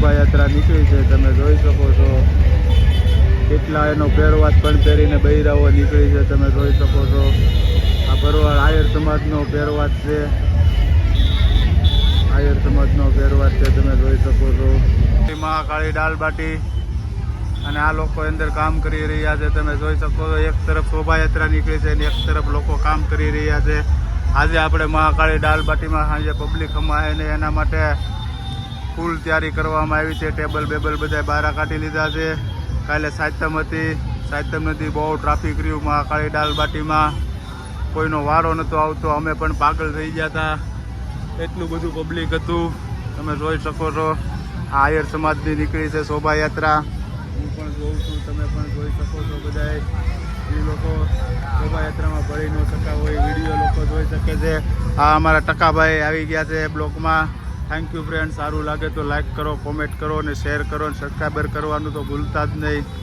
શોભાયાત્રા નીકળી છે, તમે જોઈ શકો છો કેટલા એનો પહેરવાજ પણ પહેરીને બૈરાઓ નીકળી છે, તમે જોઈ શકો છો આ ભરવાડ આયર સમાજનો પહેરવાજ છે, આયર સમાજનો પહેરવાજ છે, તમે જોઈ શકો છો મહાકાળી દાલ બાટી અને આ લોકો અંદર કામ કરી રહ્યા છે, તમે જોઈ શકો છો એક તરફ શોભાયાત્રા નીકળી છે અને એક તરફ લોકો કામ કરી રહ્યા છે। આજે આપણે મહાકાળી દાલ બાટીમાં સાંજે પબ્લિક અમાય ને એના માટે ફૂલ તૈયારી કરવામાં આવી છે, ટેબલ બેબલ બધા બહાર કાઢી લીધા છે। કાલે સાતમ હતી, સાતમ નથી બહુ ટ્રાફિક રહ્યું મહાકાળી દાલ બાટીમાં, કોઈનો વારો નહોતો આવતો, અમે પણ પાગલ થઈ ગયા હતા, એટલું બધું પબ્લિક હતું, તમે જોઈ શકો છો। આયર સમાજની નીકળી છે શોભાયાત્રા, હું પણ જોઉં છું, તમે પણ જોઈ શકો છો, બધા એ લોકો શોભાયાત્રામાં ભરી ન શકતા હોય વિડીયો લોકો જોઈ શકે છે। આ અમારા ટકાભાઈ આવી ગયા છે બ્લોકમાં। થેન્ક યુ ફ્રેન્ડ, સારું લાગે તો લાઈક કરો, કોમેન્ટ કરો અને શેર કરો અને સબસ્ક્રાઈબર કરવાનું તો ભૂલતા જ નહીં।